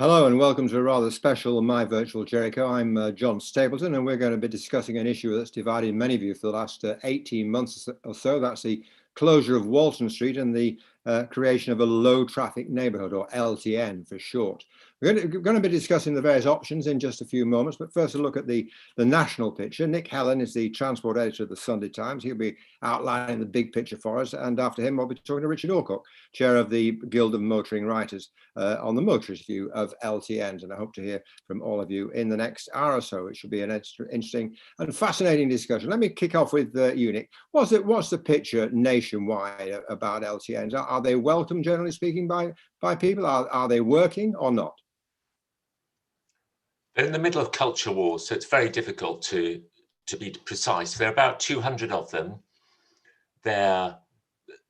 Hello and welcome to a rather special My Virtual Jericho. I'm John Stapleton, and we're going to be discussing an issue that's divided many of you for the last 18 months or so. That's the closure of Walton Street and the creation of a low traffic neighbourhood, or LTN for short. We're going to be discussing the various options in just a few moments, but first a look at the national picture. Nick Helen is the transport editor of the Sunday Times. He'll be outlining the big picture for us, and after him I'll be talking to Richard Alcock, chair of the Guild of Motoring Writers, on the motorist view of LTNs, and I hope to hear from all of you in the next hour or so. It should be an interesting and fascinating discussion. Let me kick off with you, Nick. What's the picture nationwide about LTNs? Are they welcome, generally speaking, by people? Are they working or not? They're in the middle of culture wars, so it's very difficult to be precise. There are about 200 of them.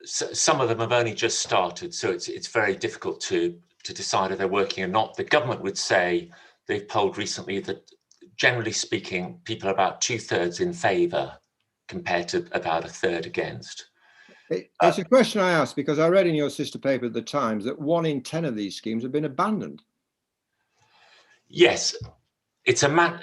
Some of them have only just started, so it's very difficult to decide if they're working or not. The government would say, they've polled recently, that generally speaking, people are about 2/3 in favour compared to about 1/3 against. It's a question I asked because I read in your sister paper at the Times that 1 in 10 of these schemes have been abandoned. Yes, it's about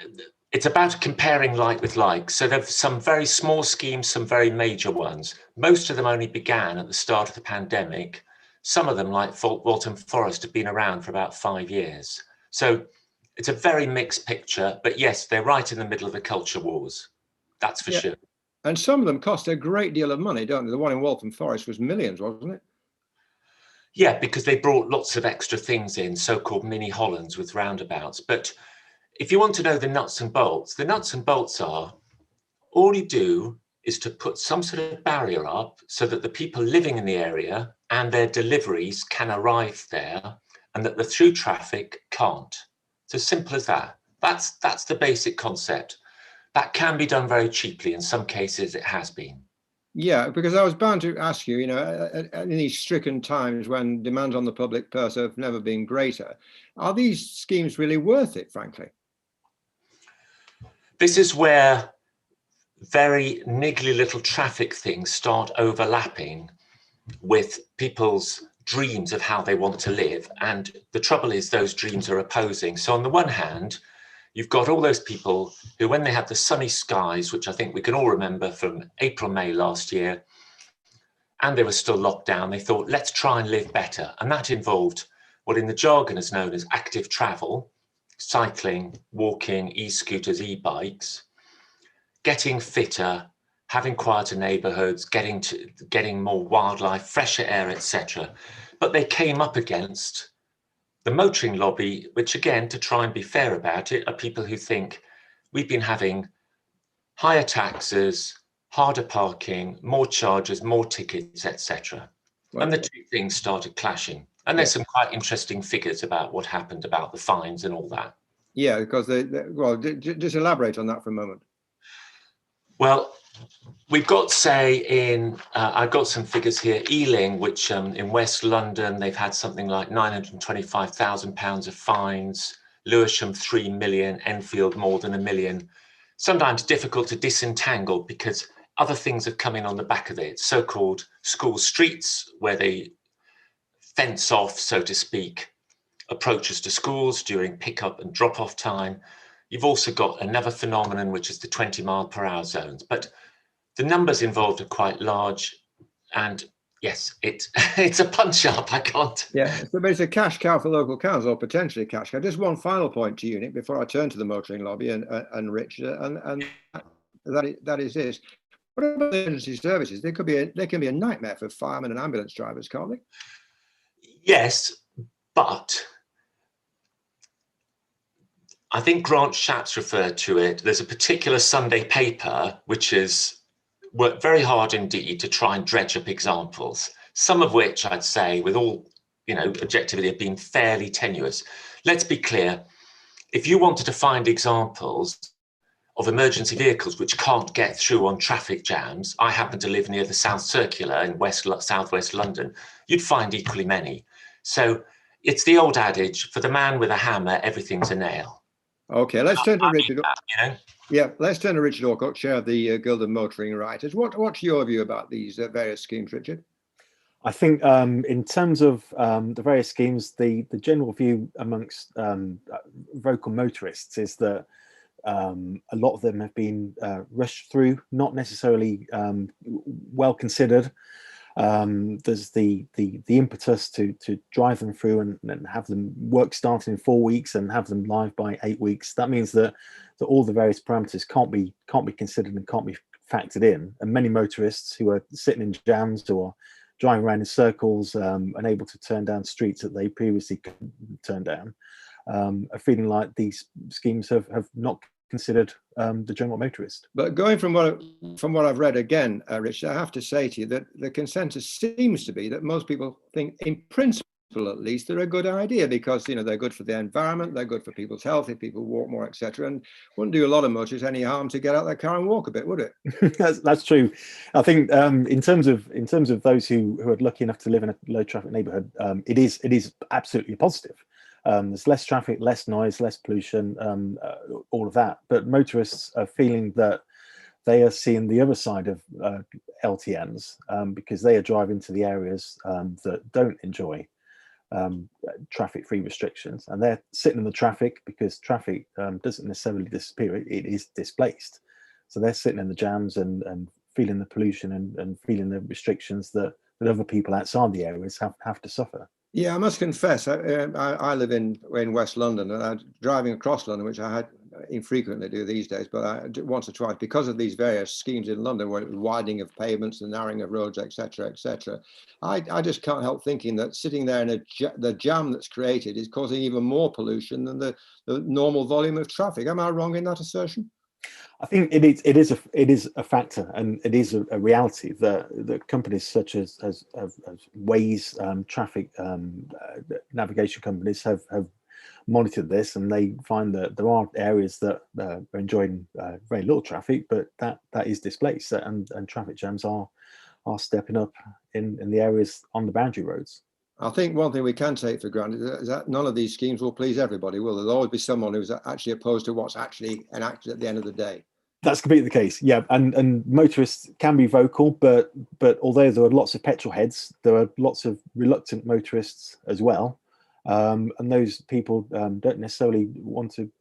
comparing like with like. So there's some very small schemes, some very major ones. Most of them only began at the start of the pandemic. Some of them, like Walton Forest, have been around for about 5 years. So it's a very mixed picture, but yes, they're right in the middle of the culture wars. That's for sure. And some of them cost a great deal of money, don't they? The one in Walton Forest was millions, wasn't it? Yeah, because they brought lots of extra things in, so-called mini Hollands with roundabouts. But if you want to know the nuts and bolts, the nuts and bolts are, all you do is to put some sort of barrier up so that the people living in the area and their deliveries can arrive there, and that the through traffic can't. It's as simple as that. That's the basic concept. That can be done very cheaply. In some cases, it has been. Yeah, because I was bound to ask you, in these stricken times when demands on the public purse have never been greater, are these schemes really worth it, frankly? This is where very niggly little traffic things start overlapping with people's dreams of how they want to live. And the trouble is those dreams are opposing. So on the one hand, you've got all those people who, when they had the sunny skies, which I think we can all remember from April, May last year, and they were still locked down, they thought, let's try and live better. And that involved what in the jargon is known as active travel, cycling, walking, e-scooters, e-bikes, getting fitter, having quieter neighbourhoods, getting more wildlife, fresher air, etc. But they came up against the motoring lobby, which again, to try and be fair about it, are people who think we've been having higher taxes, harder parking, more charges, more tickets, etc. Right. And the two things started clashing. And there's some quite interesting figures about what happened about the fines and all that. Yeah, because well, just elaborate on that for a moment. Well, we've got, say, I've got some figures here. Ealing, which in West London, they've had something like £925,000 of fines. Lewisham, 3 million. Enfield, more than 1 million. Sometimes difficult to disentangle because other things have come in on the back of it. So-called school streets, where they fence off, so to speak, approaches to schools during pick-up and drop-off time. You've also got another phenomenon, which is the 20-mile-per-hour zones. But the numbers involved are quite large. And yes, it's a punch-up. I can't. Yeah, so it's a cash cow for local councils, or potentially a cash cow. Just one final point to you, Nick, before I turn to the motoring lobby and Rich, and that is this. What about emergency services? They can be a nightmare for firemen and ambulance drivers, can't they? Yes, but I think Grant Shapps referred to it. There's a particular Sunday paper which has worked very hard indeed to try and dredge up examples, some of which I'd say, with all objectivity, have been fairly tenuous. Let's be clear, if you wanted to find examples of emergency vehicles which can't get through on traffic jams, I happen to live near the South Circular in southwest London, you'd find equally many. So it's the old adage, for the man with a hammer, everything's a nail. Okay, let's turn to Richard. Yeah, let's turn to Richard Alcock, chair of the Guild of Motoring Writers. What's your view about these various schemes, Richard? I think in terms of the various schemes, the general view amongst vocal motorists is that a lot of them have been rushed through, not necessarily well considered. There's the impetus to drive them through and have them work starting in 4 weeks and have them live by 8 weeks. That means that all the various parameters can't be considered and can't be factored in. And many motorists who are sitting in jams or driving around in circles, unable to turn down streets that they previously couldn't turn down, are feeling like these schemes have not considered the general motorist. But going from what I've read again, Richard, I have to say to you that the consensus seems to be that most people think, in principle at least, they're a good idea because they're good for the environment, they're good for people's health if people walk more, etc. And wouldn't do a lot of motorists any harm to get out their car and walk a bit, would it? That's true. I think in terms of those who are lucky enough to live in a low traffic neighbourhood, it is absolutely positive. There's less traffic, less noise, less pollution, all of that. But motorists are feeling that they are seeing the other side of LTNs because they are driving to the areas that don't enjoy traffic-free restrictions, and they're sitting in the traffic because traffic doesn't necessarily disappear, it is displaced. So they're sitting in the jams and feeling the pollution and feeling the restrictions that other people outside the areas have to suffer. Yeah, I must confess, I live in West London, and I'm driving across London, which I had infrequently do these days, but I once or twice, because of these various schemes in London, where widening of pavements, the narrowing of roads, etc., etc. I just can't help thinking that sitting there in the jam that's created is causing even more pollution than the normal volume of traffic. Am I wrong in that assertion? I think it is a factor, and it is a reality that companies such as Waze, traffic navigation companies have monitored this, and they find that there are areas that are enjoying very little traffic, but that is displaced, and traffic jams are stepping up in the areas on the boundary roads. I think one thing we can take for granted is that none of these schemes will please everybody, will there? There'll always be someone who's actually opposed to what's actually enacted at the end of the day. That's completely the case, yeah. And motorists can be vocal, but although there are lots of petrol heads, there are lots of reluctant motorists as well. And those people don't necessarily want to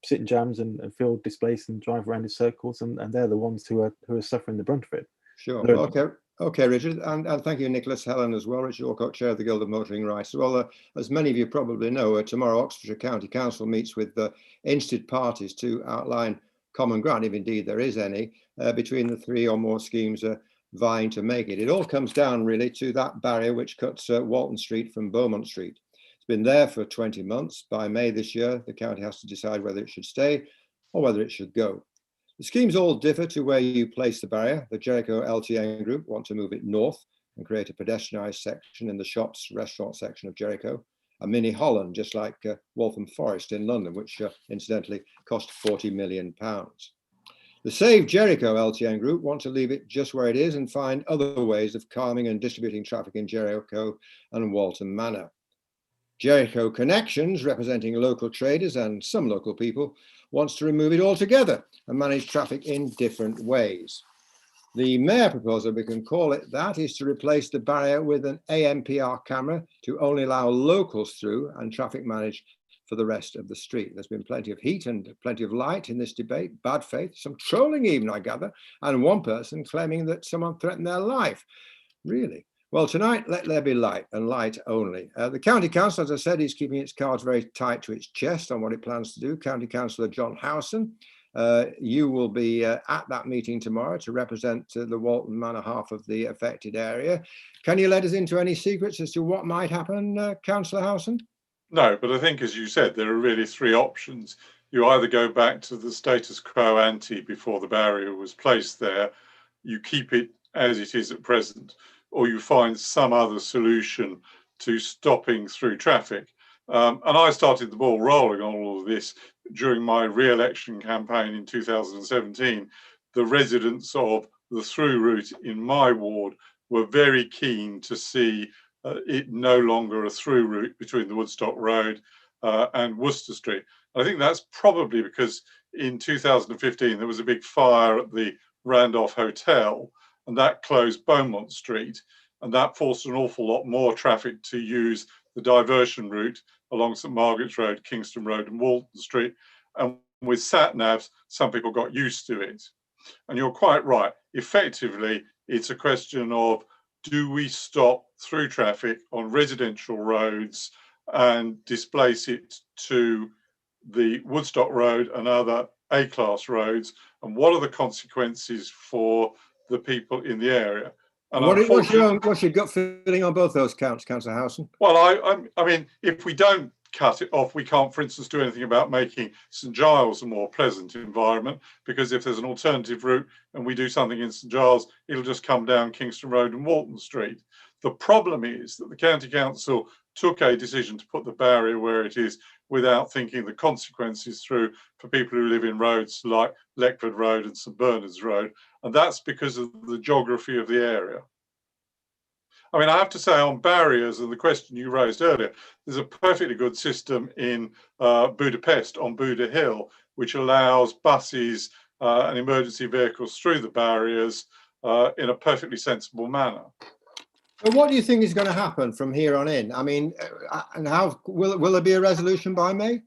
sit in jams and feel displaced and drive around in circles, and they're the ones who are suffering the brunt of it. Sure. Okay, Richard, and thank you, Nicholas, Helen as well. Richard Alcock, Chair of the Guild of Motoring Rights. Well, as many of you probably know, tomorrow Oxfordshire County Council meets with interested parties to outline common ground, if indeed there is any, between the 3 or more schemes vying to make it. It all comes down really to that barrier which cuts Walton Street from Beaumont Street. It's been there for 20 months. By May this year, the county has to decide whether it should stay or whether it should go. The schemes all differ to where you place the barrier. The Jericho LTN group want to move it north and create a pedestrianised section in the shops, restaurant section of Jericho, a mini Holland, just like Waltham Forest in London, which incidentally cost £40 million. The Save Jericho LTN group want to leave it just where it is and find other ways of calming and distributing traffic in Jericho and Waltham Manor. Jericho Connections, representing local traders and some local people, wants to remove it altogether and manage traffic in different ways. The mayor proposal, we can call it that, is to replace the barrier with an ANPR camera to only allow locals through and traffic manage for the rest of the street. There's been plenty of heat and plenty of light in this debate, bad faith, some trolling even, I gather, and one person claiming that someone threatened their life. Really? Well, tonight, let there be light, and light only. The County Council, as I said, is keeping its cards very tight to its chest on what it plans to do. County Councillor John Howson, you will be at that meeting tomorrow to represent the Walton Manor half of the affected area. Can you let us into any secrets as to what might happen, Councillor Howson? No, but I think, as you said, there are really 3 options. You either go back to the status quo ante before the barrier was placed there, you keep it as it is at present, or you find some other solution to stopping through traffic. And I started the ball rolling on all of this during my re-election campaign in 2017. The residents of the through route in my ward were very keen to see it no longer a through route between the Woodstock Road and Worcester Street. I think that's probably because in 2015 there was a big fire at the Randolph Hotel, and that closed Beaumont Street. and that forced an awful lot more traffic to use the diversion route along St Margaret's Road, Kingston Road and Walton Street. And with sat-navs, some people got used to it. And you're quite right. Effectively, it's a question of, do we stop through traffic on residential roads and displace it to the Woodstock Road and other A-class roads? And what are the consequences for the people in the area? And what's your gut feeling on both those counts, Councillor Howson? Well, I mean, if we don't cut it off, we can't, for instance, do anything about making St Giles a more pleasant environment, because if there's an alternative route and we do something in St Giles, it'll just come down Kingston Road and Walton Street. The problem is that the County Council took a decision to put the barrier where it is without thinking the consequences through for people who live in roads like Leckford Road and St Bernard's Road, and that's because of the geography of the area. I mean, I have to say on barriers and the question you raised earlier, there's a perfectly good system in Budapest on Buda Hill, which allows buses and emergency vehicles through the barriers in a perfectly sensible manner. Well, what do you think is going to happen from here on in? I mean, and how will there be a resolution by May?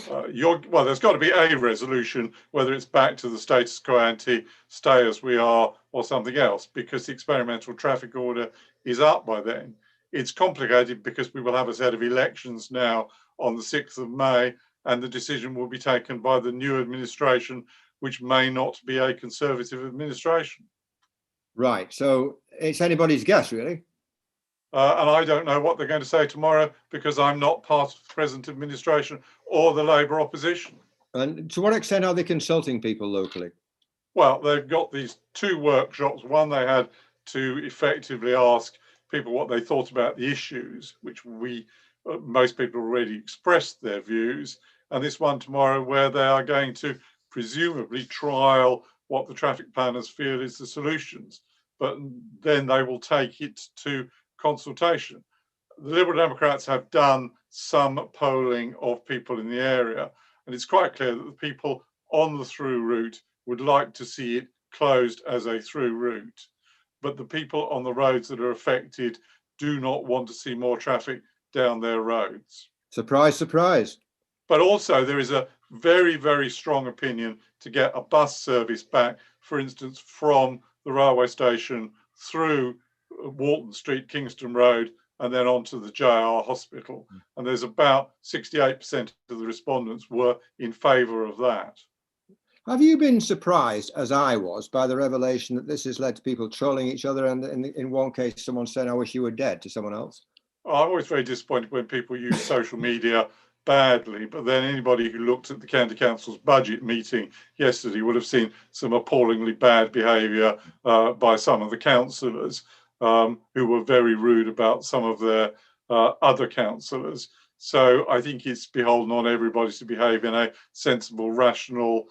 Well, there's got to be a resolution, whether it's back to the status quo ante, stay as we are, or something else, because the experimental traffic order is up by then. It's complicated because we will have a set of elections now on the 6th of May, and the decision will be taken by the new administration, which may not be a Conservative administration. Right, so it's anybody's guess, really. And I don't know what they're going to say tomorrow, because I'm not part of the present administration or the Labour opposition. And to what extent are they consulting people locally? Well, they've got these two workshops. One, they had to effectively ask people what they thought about the issues, which most people already expressed their views. And this one tomorrow, where they are going to presumably trial what the traffic planners feel is the solutions. But then they will take it to consultation. The Liberal Democrats have done some polling of people in the area, and it's quite clear that the people on the through route would like to see it closed as a through route. But the people on the roads that are affected do not want to see more traffic down their roads. Surprise, surprise. But also there is a very, very strong opinion to get a bus service back, for instance, from the railway station through Walton Street, Kingston Road, and then onto the JR Hospital. And there's about 68% of the respondents were in favour of that. Have you been surprised, as I was, by the revelation that this has led to people trolling each other, and in one case someone saying, "I wish you were dead," to someone else? I'm always very disappointed when people use social media badly, but then anybody who looked at the County Council's budget meeting yesterday would have seen some appallingly bad behaviour by some of the councillors who were very rude about some of their other councillors. So I think it's beholden on everybody to behave in a sensible, rational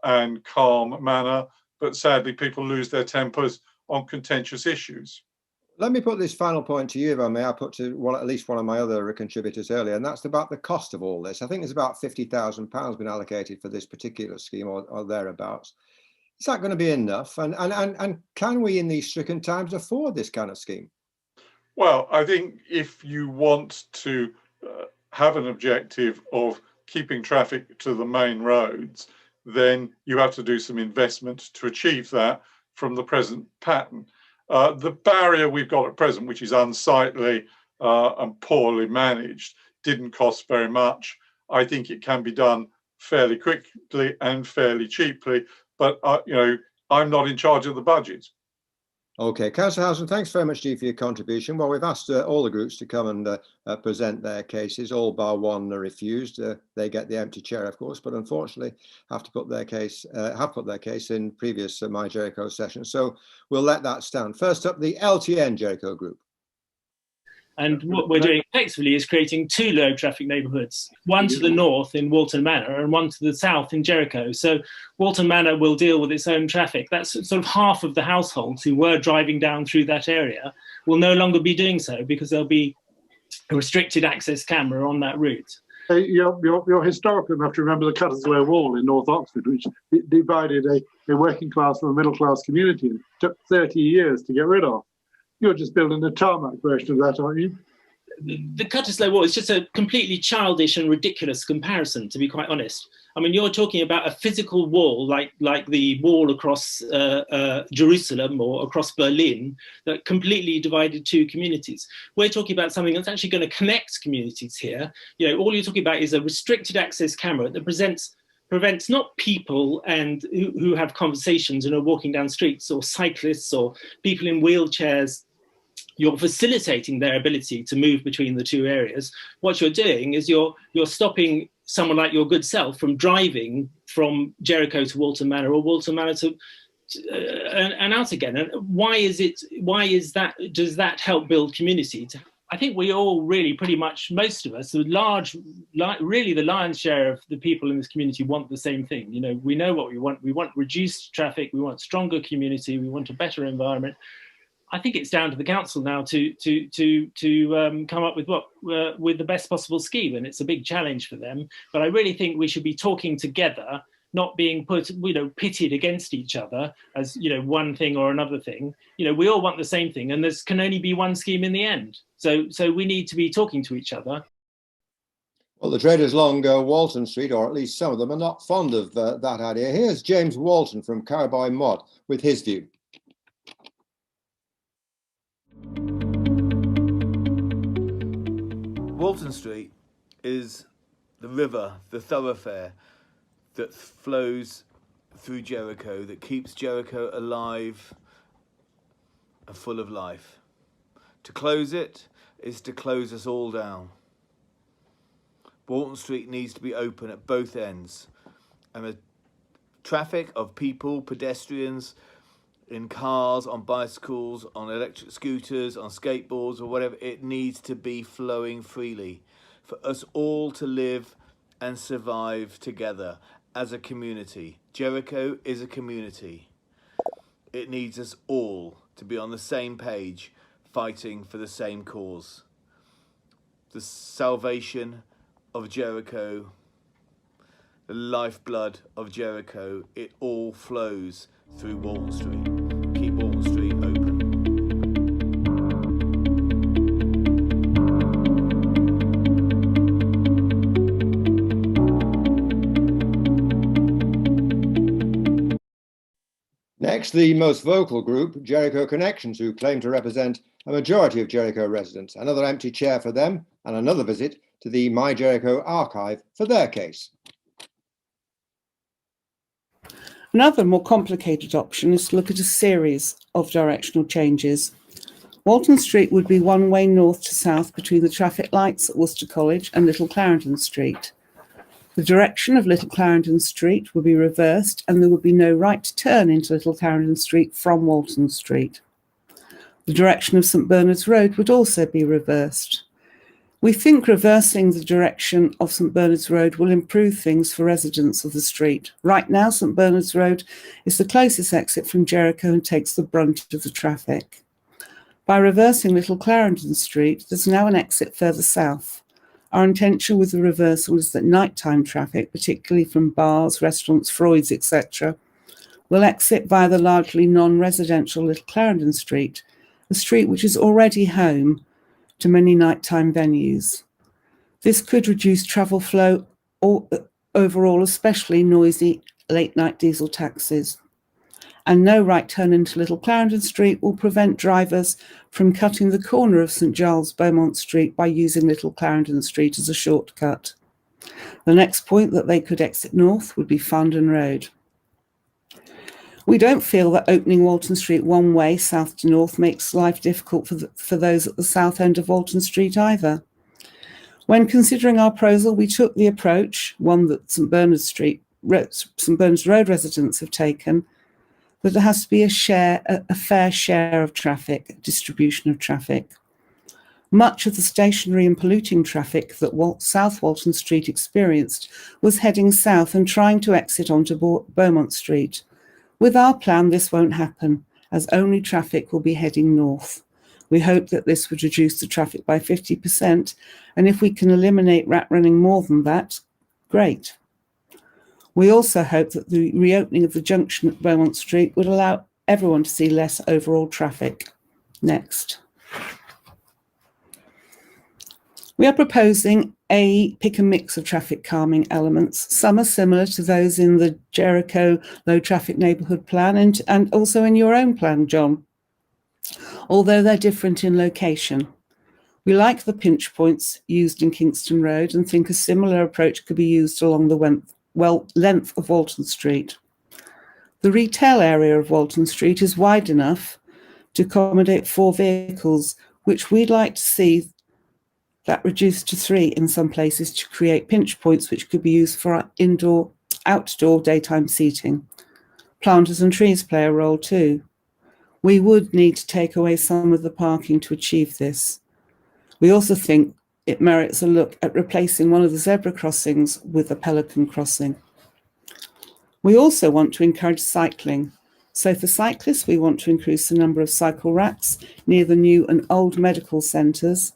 and calm manner. But sadly, people lose their tempers on contentious issues. Let me put this final point to you, if I may. I put to at least one of my other contributors earlier, and that's about the cost of all this. I think there's about £50,000 been allocated for this particular scheme, or thereabouts. Is that going to be enough? And can we, in these stricken times, afford this kind of scheme? Well, I think if you want to have an objective of keeping traffic to the main roads, then you have to do some investment to achieve that from the present pattern. The barrier we've got at present, which is unsightly and poorly managed, didn't cost very much. I think it can be done fairly quickly and fairly cheaply, but I'm not in charge of the budget. Okay, Councillor Howson, thanks very much, Dee, for your contribution. Well, we've asked all the groups to come and present their cases. All bar one are refused. They get the empty chair, of course, but unfortunately have put their case in previous My Jericho sessions. So we'll let that stand. First up, the LTN Jericho group. And what we're doing effectively is creating two low traffic neighbourhoods, one to the north in Walton Manor and one to the south in Jericho. So Walton Manor will deal with its own traffic. That's sort of half of the households who were driving down through that area will no longer be doing so, because there'll be a restricted access camera on that route. You're historical enough to remember the Cuttersware Wall in North Oxford, which divided a working class from a middle class community and took 30 years to get rid of. You're just building a tarmac version of that, aren't you? The Cutters-Lowe Wall is just a completely childish and ridiculous comparison, to be quite honest. I mean, you're talking about a physical wall like the wall across Jerusalem or across Berlin that completely divided two communities. We're talking about something that's actually going to connect communities here. You know, all you're talking about is a restricted access camera that prevents not people and who have conversations and are walking down streets, or cyclists or people in wheelchairs. You're facilitating their ability to move between the two areas. What you're doing is you're stopping someone like your good self from driving from Jericho to Walton Manor, or Walton Manor and out again. And why is that? Does that help build community? I think we all really, pretty much, most of us, really the lion's share of the people in this community want the same thing. You know, we know what we want. We want reduced traffic. We want stronger community. We want a better environment. I think it's down to the council now to come up with the best possible scheme, and it's a big challenge for them. But I really think we should be talking together, not being pitted against each other as one thing or another thing. We all want the same thing, and there can only be one scheme in the end. So we need to be talking to each other. Well, the traders along Walton Street, or at least some of them, are not fond of that idea. Here's James Walton from Carboy Mod with his view. Walton Street is the river, the thoroughfare that flows through Jericho, that keeps Jericho alive and full of life. To close it is to close us all down. Walton Street needs to be open at both ends, and the traffic of people, pedestrians, in cars, on bicycles, on electric scooters, on skateboards or whatever, it needs to be flowing freely for us all to live and survive together as a community. Jericho is a community. It needs us all to be on the same page, fighting for the same cause. The salvation of Jericho, the lifeblood of Jericho, it all flows through Walton Street. Keep Walton Street open. Next, the most vocal group, Jericho Connections, who claim to represent a majority of Jericho residents. Another empty chair for them, and another visit to the My Jericho archive for their case. Another more complicated option is to look at a series of directional changes. Walton Street would be one way north to south between the traffic lights at Worcester College and Little Clarendon Street. The direction of Little Clarendon Street would be reversed, and there would be no right turn into Little Clarendon Street from Walton Street. The direction of St Bernard's Road would also be reversed. We think reversing the direction of St Bernard's Road will improve things for residents of the street. Right now, St Bernard's Road is the closest exit from Jericho and takes the brunt of the traffic. By reversing Little Clarendon Street, there's now an exit further south. Our intention with the reversal is that nighttime traffic, particularly from bars, restaurants, Freud's, etc., will exit via the largely non-residential Little Clarendon Street, a street which is already home to many nighttime venues. This could reduce travel flow overall, especially noisy late-night diesel taxis. And no right turn into Little Clarendon Street will prevent drivers from cutting the corner of St Giles Beaumont Street by using Little Clarendon Street as a shortcut. The next point that they could exit north would be Farndon Road. We don't feel that opening Walton Street one way, south to north, makes life difficult for those at the south end of Walton Street either. When considering our proposal, we took the approach, one that St Bernard's Road residents have taken, that there has to be a fair share of traffic, distribution of traffic. Much of the stationary and polluting traffic that South Walton Street experienced was heading south and trying to exit onto Beaumont Street. With our plan, this won't happen, as only traffic will be heading north. We hope that this would reduce the traffic by 50%, and if we can eliminate rat running more than that, great. We also hope that the reopening of the junction at Beaumont Street would allow everyone to see less overall traffic. Next. We are proposing pick a mix of traffic calming elements. Some are similar to those in the Jericho low traffic neighbourhood plan and also in your own plan, John, although they're different in location. We like the pinch points used in Kingston Road and think a similar approach could be used along the length of Walton Street. The retail area of Walton Street is wide enough to accommodate 4 vehicles, which we'd like to see that reduced to 3 in some places to create pinch points which could be used for outdoor daytime seating. Planters and trees play a role too. We would need to take away some of the parking to achieve this. We also think it merits a look at replacing one of the zebra crossings with a pelican crossing. We also want to encourage cycling. So for cyclists, we want to increase the number of cycle racks near the new and old medical centres,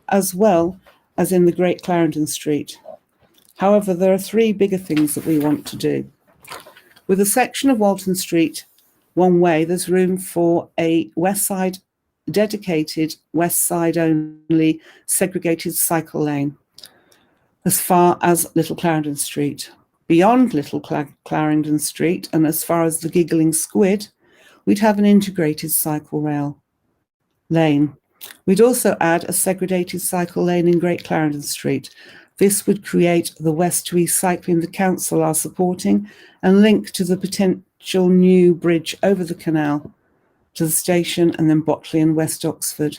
as well as in the Great Clarendon Street. However, there are 3 bigger things that we want to do. With a section of Walton Street one way, there's room for a dedicated west side only segregated cycle lane as far as Little Clarendon Street. Beyond Little Clarendon Street and as far as the Giggling Squid, we'd have an integrated cycle rail lane. We'd also add a segregated cycle lane in Great Clarendon Street. This would create the west to east cycling the council are supporting and link to the potential new bridge over the canal to the station and then Botley and West Oxford.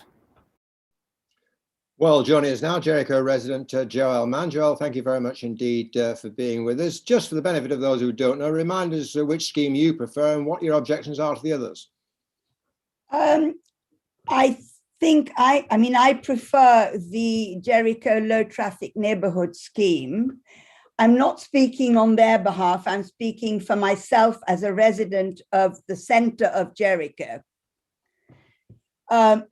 Well, joining us now, Jericho resident Joel Mann. Joel, thank you very much indeed for being with us. Just for the benefit of those who don't know, remind us which scheme you prefer and what your objections are to the others. I prefer the Jericho low traffic neighbourhood scheme. I'm not speaking on their behalf. I'm speaking for myself as a resident of the centre of Jericho. Ever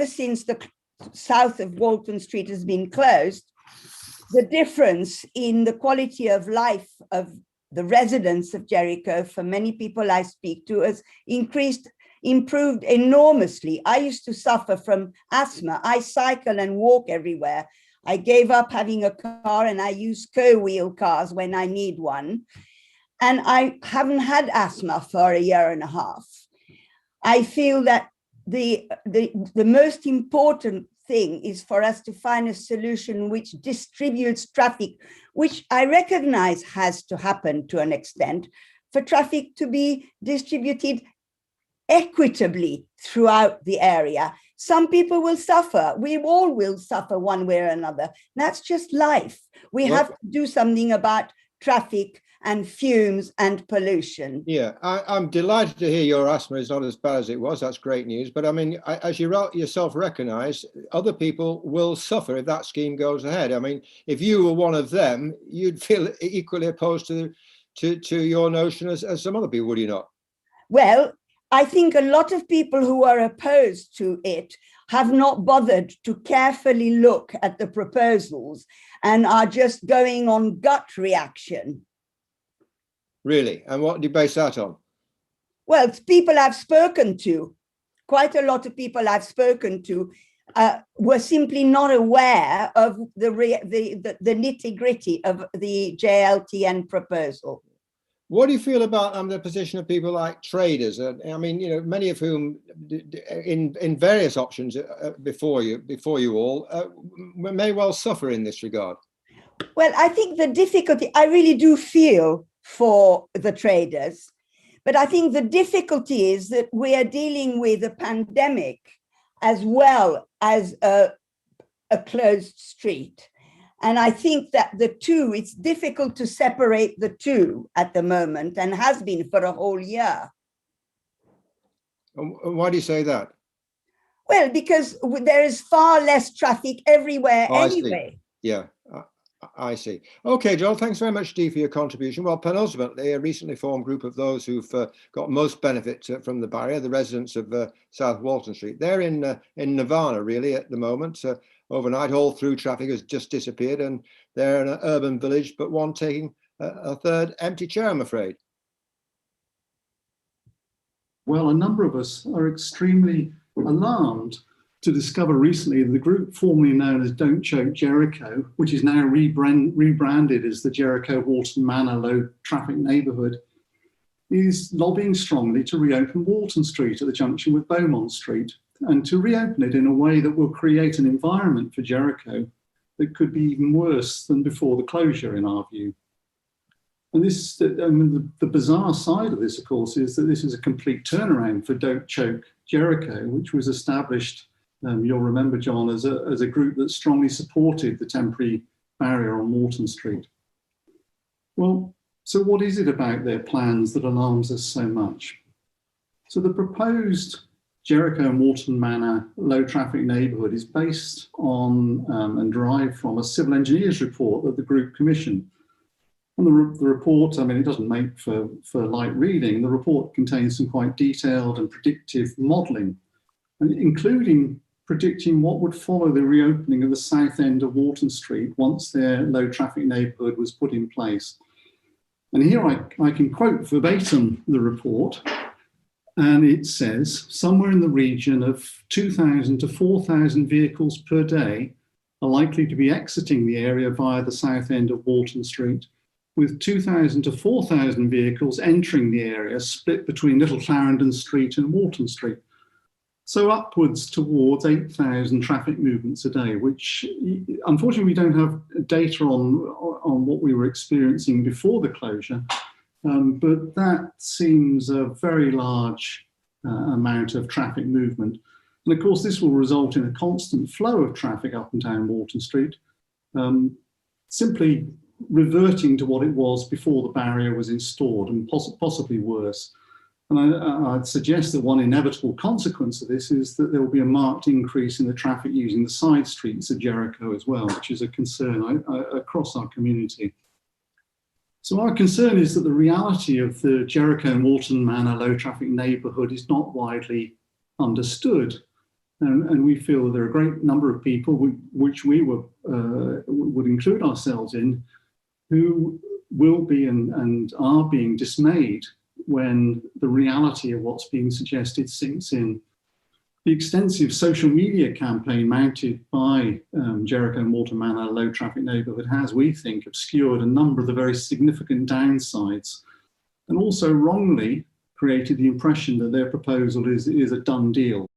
since the south of Walton Street has been closed, the difference in the quality of life of the residents of Jericho, for many people I speak to, has improved enormously. I used to suffer from asthma. I cycle and walk everywhere. I gave up having a car and I use co-wheel cars when I need one. And I haven't had asthma for 1.5 years. I feel that the most important thing is for us to find a solution which distributes traffic, which I recognize has to happen to an extent, for traffic to be distributed equitably throughout the area. Some people will suffer. We all will suffer one way or another. That's just life. We have to do something about traffic and fumes and pollution. Yeah, I'm delighted to hear your asthma is not as bad as it was. That's great news. But I mean, as you yourself recognise, other people will suffer if that scheme goes ahead. I mean, if you were one of them, you'd feel equally opposed to your notion as some other people, would you not? Well, I think a lot of people who are opposed to it have not bothered to carefully look at the proposals and are just going on gut reaction. Really? And what do you base that on? Well, it's people I've spoken to, quite a lot of people I've spoken to were simply not aware of the nitty-gritty of the JLTN proposal. What do you feel about the position of people like traders? I mean, you know, many of whom, in various options before you all, may well suffer in this regard. Well, I think the difficulty, I really do feel for the traders, but I think the difficulty is that we are dealing with a pandemic as well as a closed street. And I think that the two, it's difficult to separate the two at the moment and has been for a whole year. Why do you say that? Well, because there is far less traffic everywhere anyway. Yeah, I see. Okay, Joel, thanks very much, Dee, for your contribution. Well, penultimately, a recently formed group of those who've got most benefit from the barrier, the residents of South Walton Street. They're in Nirvana, really, at the moment. Overnight, all through traffic has just disappeared, and they're in an urban village, but one taking a third empty chair, I'm afraid. well, a number of us are extremely alarmed to discover recently the group formerly known as Don't Choke Jericho, which is now rebranded as the Jericho Walton Manor Low Traffic Neighbourhood, is lobbying strongly to reopen Walton Street at the junction with Beaumont Street, and to reopen it in a way that will create an environment for Jericho that could be even worse than before the closure, in our view. And this, the bizarre side of this, of course, is that this is a complete turnaround for Don't Choke Jericho, which was established, you'll remember, John, as a group that strongly supported the temporary barrier on Walton Street. Well, so what is it about their plans that alarms us so much? So the proposed Jericho and Walton Manor low traffic neighbourhood is based on and derived from a civil engineers report that the group commissioned. And the report, I mean, it doesn't make for light reading. The report contains some quite detailed and predictive modelling, including predicting what would follow the reopening of the south end of Walton Street once their low traffic neighbourhood was put in place. And here I can quote verbatim the report, and it says somewhere in the region of 2,000 to 4,000 vehicles per day are likely to be exiting the area via the south end of Walton Street, with 2,000 to 4,000 vehicles entering the area split between Little Clarendon Street and Walton Street. So upwards towards 8,000 traffic movements a day, which unfortunately we don't have data on what we were experiencing before the closure, but that seems a very large amount of traffic movement. And of course, this will result in a constant flow of traffic up and down Walton Street, simply reverting to what it was before the barrier was installed, and possibly worse. And I'd suggest that one inevitable consequence of this is that there will be a marked increase in the traffic using the side streets of Jericho as well, which is a concern across our community. So our concern is that the reality of the Jericho and Walton Manor low traffic neighbourhood is not widely understood. And we feel that there are a great number of people, which we would include ourselves in, who will be and are being dismayed when the reality of what's being suggested sinks in. The extensive social media campaign mounted by Jericho and Walton Manor low traffic neighbourhood has, we think, obscured a number of the very significant downsides, and also wrongly created the impression that their proposal is a done deal.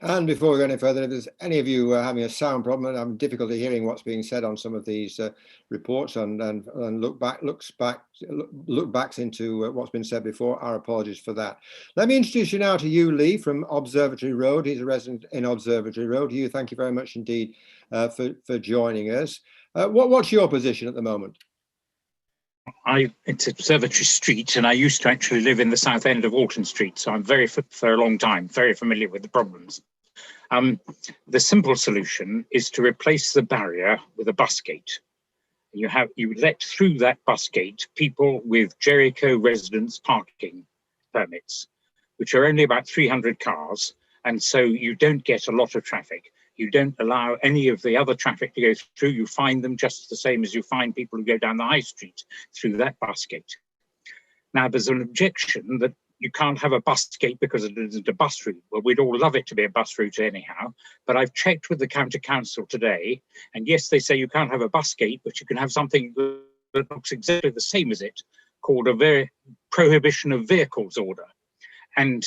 And before we go any further, if there's any of you having a sound problem and having difficulty hearing what's being said on some of these reports and look backs into what's been said before, our apologies for that. Let me introduce you now to Hugh Lee from Observatory Road. He's a resident in Observatory Road. Hugh, thank you very much indeed for joining us. What's your position at the moment? It's Observatory Street, and I used to actually live in the south end of Walton Street, so I'm for a long time very familiar with the problems. The simple solution is to replace the barrier with a bus gate. You let through that bus gate people with Jericho residence parking permits, which are only about 300 cars, and so you don't get a lot of traffic. You don't allow any of the other traffic to go through. You find them just the same as you find people who go down the high street through that bus gate. Now, there's an objection that you can't have a bus gate because it isn't a bus route. Well, we'd all love it to be a bus route anyhow, but I've checked with the County Council today, and yes, they say you can't have a bus gate, but you can have something that looks exactly the same as it, called a prohibition of vehicles order. And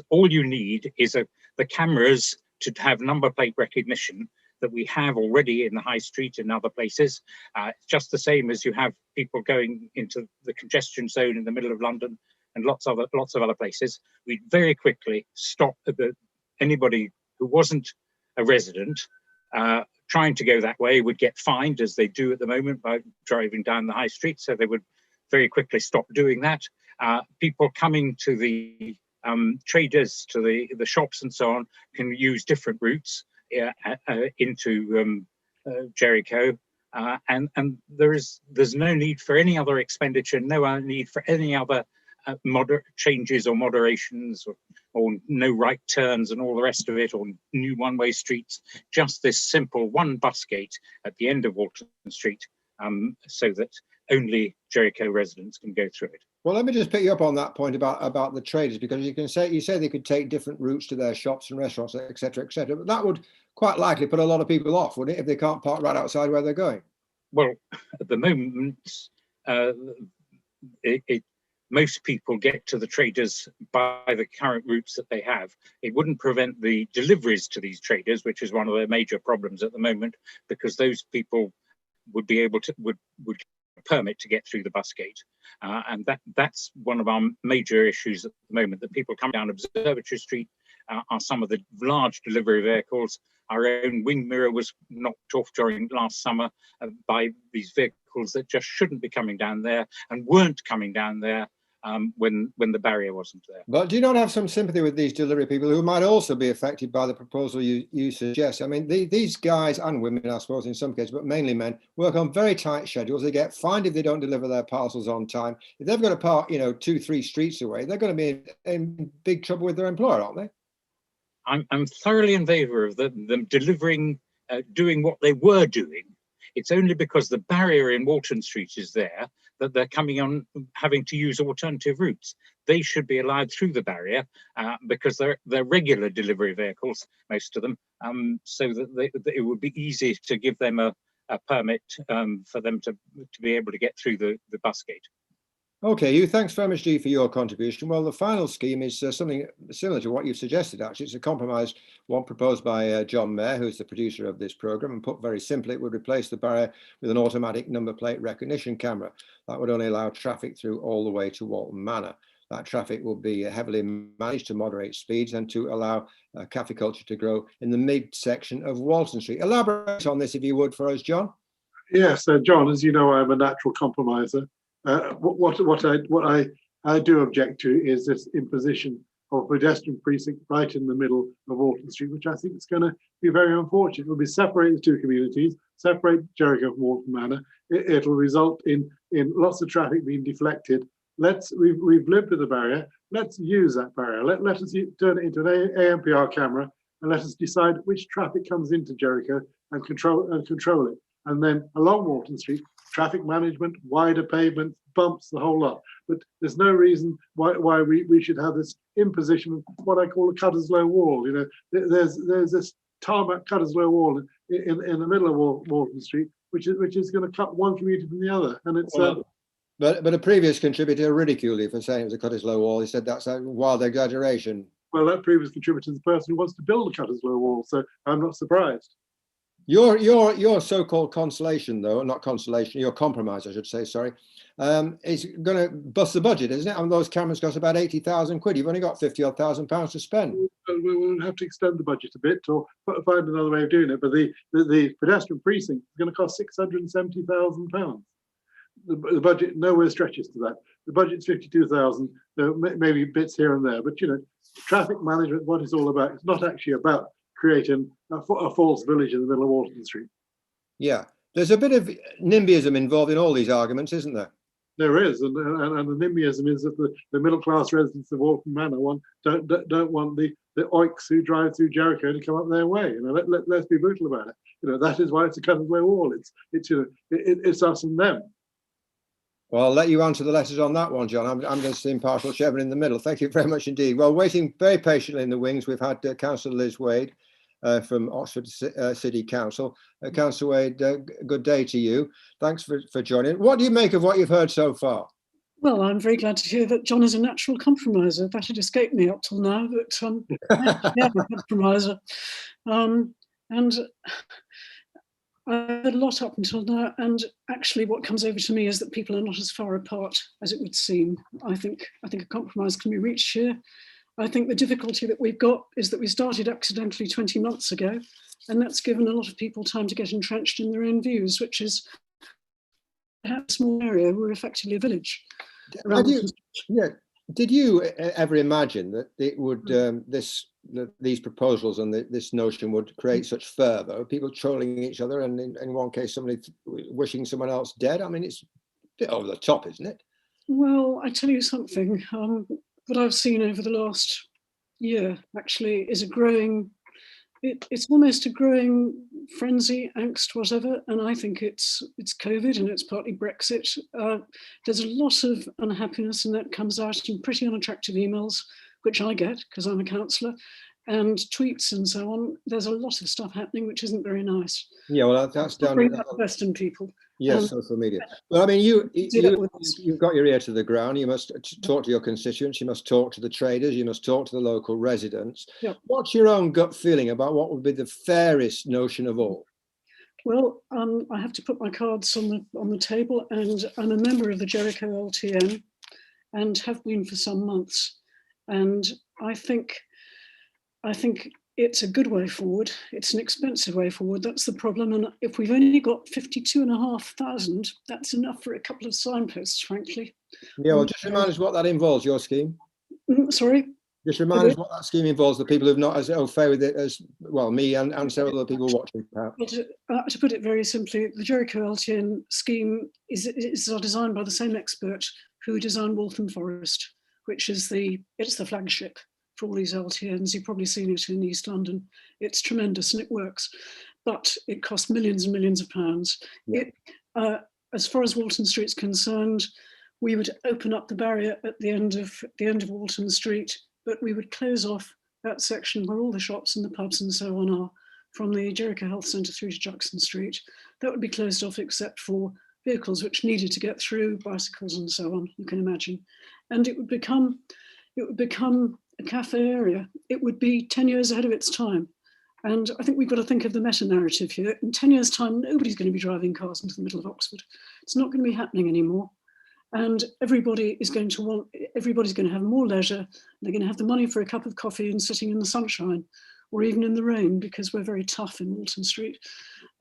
all you need is the cameras to have number plate recognition that we have already in the high street and other places. It's just the same as you have people going into the congestion zone in the middle of London and lots of other places. We'd very quickly stop anybody who wasn't a resident trying to go that way would get fined, as they do at the moment, by driving down the high street. So they would very quickly stop doing that. People coming to the traders, to the shops and so on, can use different routes into Jericho, and there's no need for any other expenditure, no need for any other changes or moderations, or no right turns and all the rest of it, or new one-way streets. Just this simple one bus gate at the end of Walton Street, so that only Jericho residents can go through it. Well, let me just pick you up on that point about the traders, because you say they could take different routes to their shops and restaurants, etc., etc. But that would quite likely put a lot of people off, wouldn't it, if they can't park right outside where they're going? Well, at the moment, most people get to the traders by the current routes that they have. It wouldn't prevent the deliveries to these traders, which is one of their major problems at the moment, because those people would be able to would get a permit to get through the bus gate, and that's one of our major issues at the moment. That people come down Observatory Street are some of the large delivery vehicles. Our own wing mirror was knocked off during last summer by these vehicles that just shouldn't be coming down there and weren't coming down there when the barrier wasn't there. But do you not have some sympathy with these delivery people who might also be affected by the proposal you suggest? I mean, these guys and women, I suppose, in some cases, but mainly men, work on very tight schedules. They get fined if they don't deliver their parcels on time. If they've got to park, 2-3 streets away, they're going to be in big trouble with their employer, aren't they? I'm thoroughly in favour of them delivering, doing what they were doing. It's only because the barrier in Walton Street is there that they're coming on having to use alternative routes. They should be allowed through the barrier because they're regular delivery vehicles, most of them, so that it would be easy to give them a permit for them to be able to get through the bus gate. Okay, Hugh, thanks very much, Dee, for your contribution. Well, the final scheme is something similar to what you've suggested, actually. It's a compromise one proposed by John Mayer, who's the producer of this programme, and put very simply, it would replace the barrier with an automatic number plate recognition camera. That would only allow traffic through all the way to Walton Manor. That traffic will be heavily managed to moderate speeds and to allow cafe culture to grow in the mid-section of Walton Street. Elaborate on this, if you would, for us, John. Yes, John, as you know, I'm a natural compromiser. What I do object to is this imposition of a pedestrian precinct right in the middle of Walton Street, which I think is going to be very unfortunate. It will be separate the two communities, separate Jericho from Walton Manor. It'll result in lots of traffic being deflected. We've lived with the barrier. Let's use that barrier. Let us turn it into an AMPR camera, and let us decide which traffic comes into Jericho and control it. And then along Walton Street, traffic management, wider pavements, bumps, the whole lot. But there's no reason why we should have this imposition of what I call a Cutterslow wall. There's this tarmac Cutterslow wall in the middle of Walton Street, which is going to cut one community from the other. And it's but a previous contributor ridiculed you for saying it was a Cutterslow wall. He said that's a wild exaggeration. Well, that previous contributor is the person who wants to build a Cutterslow wall, so I'm not surprised. Your so-called consolation, though, not consolation, your compromise, I should say, sorry, is going to bust the budget, isn't it? And those cameras cost about 80,000 quid. You've only got 50,000 pounds to spend. We'll have to extend the budget a bit or find another way of doing it. But the pedestrian precinct is going to cost 670,000 pounds. The budget nowhere stretches to that. The budget's 52,000, maybe bits here and there. But traffic management, what it's all about, it's not actually about creating a false village in the middle of Walton Street. Yeah, there's a bit of NIMBYism involved in all these arguments, isn't there? There is, and the NIMBYism is that the middle class residents of Walton Manor don't want the oiks who drive through Jericho to come up their way. Let's be brutal about it. That is why it's a Cutterslow wall. It's us and them. Well, I'll let you answer the letters on that one, John. I'm just the impartial chairman in the middle. Thank you very much indeed. Well, waiting very patiently in the wings, we've had Councillor Liz Wade from Oxford City Council. Councillor Wade, good day to you. Thanks for joining. What do you make of what you've heard so far? Well, I'm very glad to hear that John is a natural compromiser. That had escaped me up till now, but yeah, a compromiser. And I heard a lot up until now, and actually what comes over to me is that people are not as far apart as it would seem. I think a compromise can be reached here. I think the difficulty that we've got is that we started accidentally 20 months ago, and that's given a lot of people time to get entrenched in their own views, which is a small area. We're effectively a village. Did you ever imagine that it would these proposals and this notion would create such fervour? People trolling each other, and in one case, somebody wishing someone else dead. I mean, it's a bit over the top, isn't it? Well, I tell you something. What I've seen over the last year actually is a growing it's almost a growing frenzy, angst, whatever. And I think it's COVID and it's partly Brexit. There's a lot of unhappiness, and that comes out in pretty unattractive emails, which I get because I'm a councillor, and tweets and so on. There's a lot of stuff happening which isn't very nice. Yeah, well, that's down to Western people. Yes, social media. Well, I mean, you've got your ear to the ground. You must talk to your constituents. You must talk to the traders. You must talk to the local residents. Yep. What's your own gut feeling about what would be the fairest notion of all? Well, I have to put my cards on the table, and I'm a member of the Jericho LTN, and have been for some months. And I think it's a good way forward. It's an expensive way forward. That's the problem. And if we've only got 52,500, that's enough for a couple of signposts, frankly. Yeah, well, just remind us what that involves, your scheme. Sorry? Just remind us what that scheme involves, the people who've not as au fait with it as, well, me and several other people watching. Well, to put it very simply, the Jericho LTN scheme is designed by the same expert who designed Waltham Forest, which is it's the flagship for all these LTNs. You've probably seen it in East London. It's tremendous and it works, but it costs millions and millions of pounds. Yeah. As far as Walton Street's concerned, we would open up the barrier at the end of Walton Street, but we would close off that section where all the shops and the pubs and so on are, from the Jericho Health Centre through to Jackson Street. That would be closed off except for vehicles which needed to get through, bicycles and so on, you can imagine. And it would become a cafe area. It would be 10 years ahead of its time. And I think we've got to think of the meta-narrative here. In 10 years' time, nobody's going to be driving cars into the middle of Oxford. It's not going to be happening anymore. And everybody's going to have more leisure. They're going to have the money for a cup of coffee and sitting in the sunshine, or even in the rain, because we're very tough in Walton Street.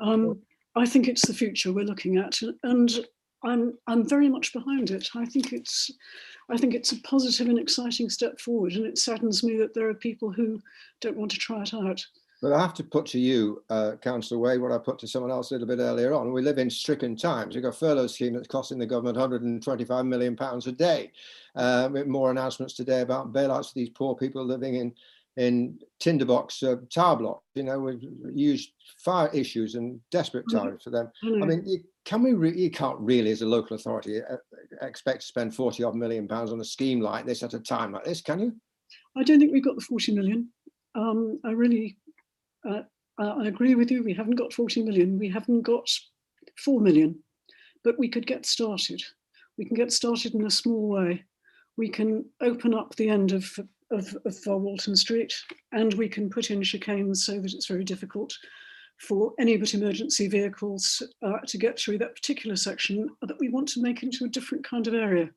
I think it's the future we're looking at, and I'm very much behind it. I think it's a positive and exciting step forward, and it saddens me that there are people who don't want to try it out. But I have to put to you, Councillor Wade, what I put to someone else a little bit earlier on. We live in stricken times. We've got a furlough scheme that's costing the government £125 million a day. More announcements today about bailouts for these poor people living in tinderbox tower blocks. You know, with huge fire issues and desperate times for them. I mean, you can't really, as a local authority, expect to spend £40-odd million on a scheme like this at a time like this, can you? I don't think we've got the 40 million. I agree with you. We haven't got 40 million. We haven't got 4 million, but we could get started. We can get started in a small way. We can open up the end of Walton Street, and we can put in chicanes so that it's very difficult for any but emergency vehicles to get through that particular section that we want to make into a different kind of area.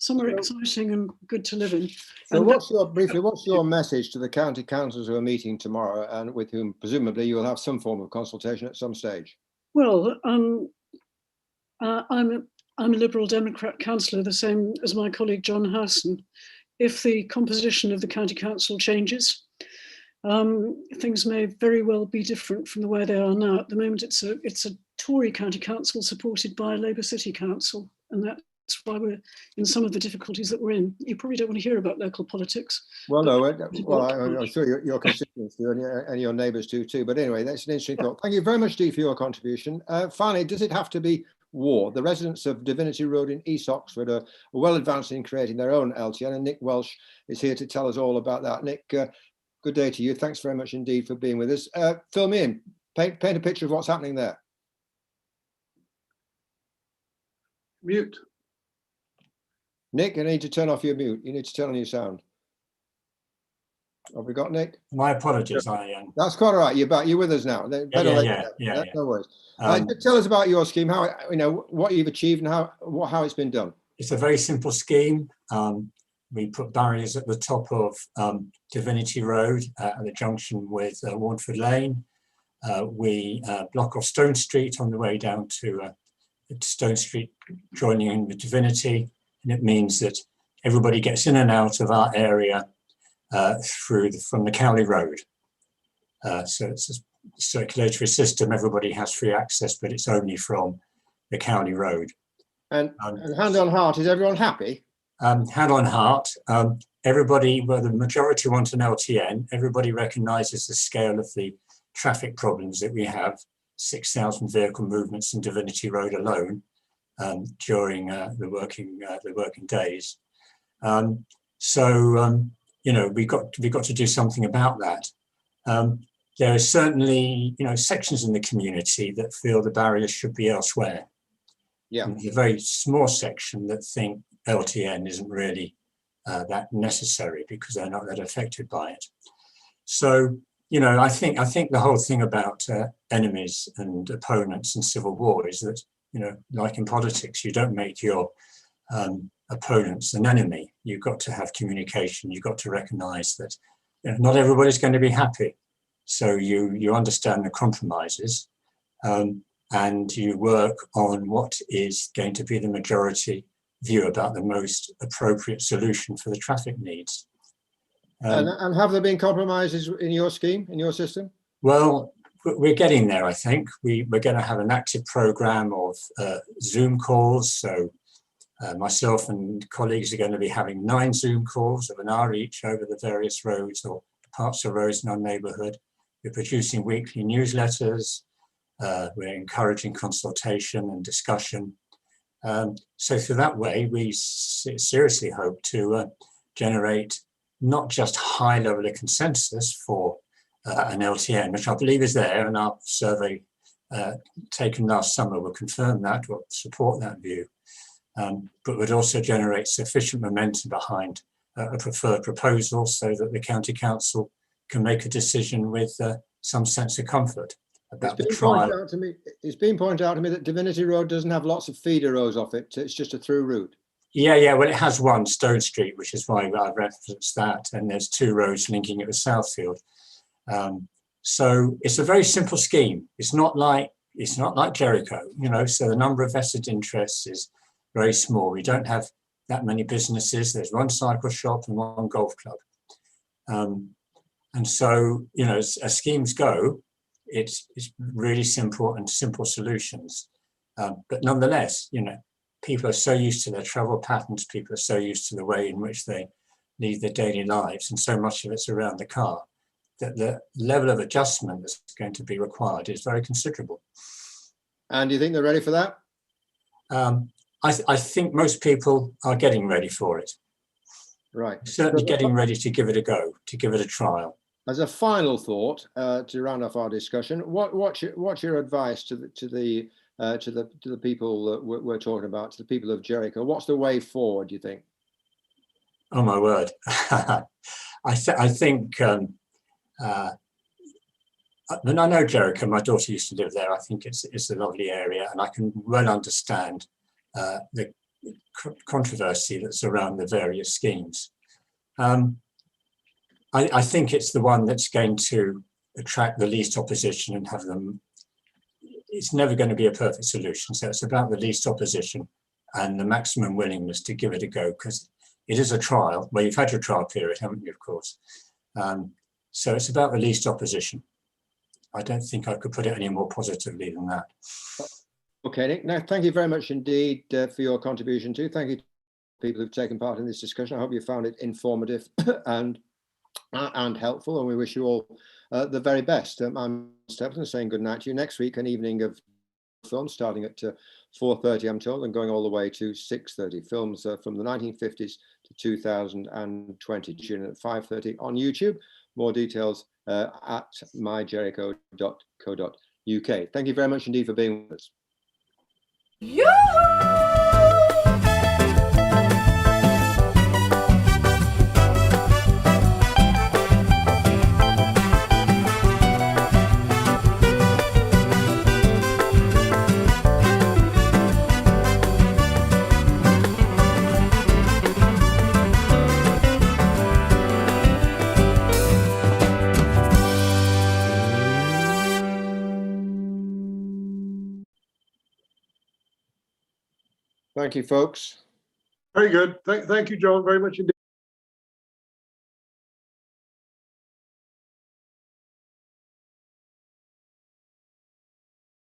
Some are exciting and good to live in. So what's your message to the county councils who are meeting tomorrow, and with whom presumably you will have some form of consultation at some stage? Well, I'm a Liberal Democrat councillor, the same as my colleague John Howson. If the composition of the county council changes, things may very well be different from the way they are now. At the moment, it's a Tory county council supported by a Labour city council, and that's why we're in some of the difficulties that we're in. You probably don't want to hear about local politics. Well, no, I'm sure your constituents do, and your neighbours do too. But anyway, that's an interesting thought. Thank you very much, Dee, for your contribution. Finally, does it have to be war? The residents of Divinity Road in East Oxford are well advanced in creating their own LTN, and Nick Welsh is here to tell us all about that. Nick, good day to you. Thanks very much indeed for being with us. Fill me in. Paint a picture of what's happening there. Mute. Nick, I need to turn off your mute. You need to turn on your sound. Have we got Nick? My apologies. That's quite all right. You're back. You're with us now. Yeah. No worries. Tell us about your scheme. How what you've achieved and how it's been done. It's a very simple scheme. We put barriers at the top of Divinity Road at the junction with Warnford Lane. We block off Stone Street on the way down to Stone Street, joining in with Divinity. And it means that everybody gets in and out of our area from the Cowley Road. So it's a circulatory system. Everybody has free access, but it's only from the Cowley Road. And hand on heart, is everyone happy? Hand on heart, everybody, well, the majority want an LTN. Everybody recognises the scale of the traffic problems that we have, 6,000 vehicle movements in Divinity Road alone during the working days. You know, we got to do something about that. There are certainly, you know, sections in the community that feel the barriers should be elsewhere. Yeah, and there's a very small section that think LTN isn't really that necessary because they're not that affected by it. So, you know, I think the whole thing about enemies and opponents in civil war is that, you know, like in politics, you don't make your opponents an enemy. You've got to have communication. You've got to recognise that, you know, not everybody's going to be happy. So you understand the compromises and you work on what is going to be the majority view about the most appropriate solution for the traffic needs. And have there been compromises in your scheme, in your system? Well, we're getting there, I think. We're going to have an active program of Zoom calls. So myself and colleagues are going to be having 9 Zoom calls of an hour each over the various roads or parts of roads in our neighbourhood. We're producing weekly newsletters. We're encouraging consultation and discussion. So through that way, we seriously hope to generate not just high level of consensus for an LTN, which I believe is there, and our survey taken last summer will confirm that, will support that view, but would also generate sufficient momentum behind a preferred proposal so that the county council can make a decision with some sense of comfort about the trial. It's been pointed out to me that Divinity Road doesn't have lots of feeder roads off it. It's just a through route. Yeah, well, it has one, Stone Street, which is why I referenced that, and there's 2 roads linking it with Southfield. So it's a very simple scheme. It's not like Jericho, you know. So the number of vested interests is very small. We don't have that many businesses. There's 1 cycle shop and 1 golf club, and so, you know, as schemes go, it's really simple and simple solutions. But nonetheless, you know, people are so used to their travel patterns, people are so used to the way in which they lead their daily lives, and so much of it's around the car, that the level of adjustment that's going to be required is very considerable. And do you think they're ready for that? I think most people are getting ready for it. Right. Certainly getting ready to give it a go, to give it a trial. As a final thought, to round off our discussion, what's your advice to the people that we're talking about, to the people of Jericho? What's the way forward, do you think? Oh my word! I think. And I know Jericho. My daughter used to live there. I think it's a lovely area, and I can well understand the controversy that's around the various schemes. I think it's the one that's going to attract the least opposition and have them. It's never going to be a perfect solution. So it's about the least opposition and the maximum willingness to give it a go, because it is a trial. Well, you've had your trial period, haven't you, of course? So it's about the least opposition. I don't think I could put it any more positively than that. Okay, Nick. Now, thank you very much indeed for your contribution too. Thank you to people who've taken part in this discussion. I hope you found it informative and helpful, and we wish you all the very best. I'm Stapleton saying good night to you. Next week, an evening of films starting at 4:30, I'm told, and going all the way to 6:30. Films from the 1950s to 2020, tune in at 5:30 on YouTube. More details at myjericho.co.uk. Thank you very much indeed for being with us. Thank you, folks. Very good. Thank you, John, very much indeed.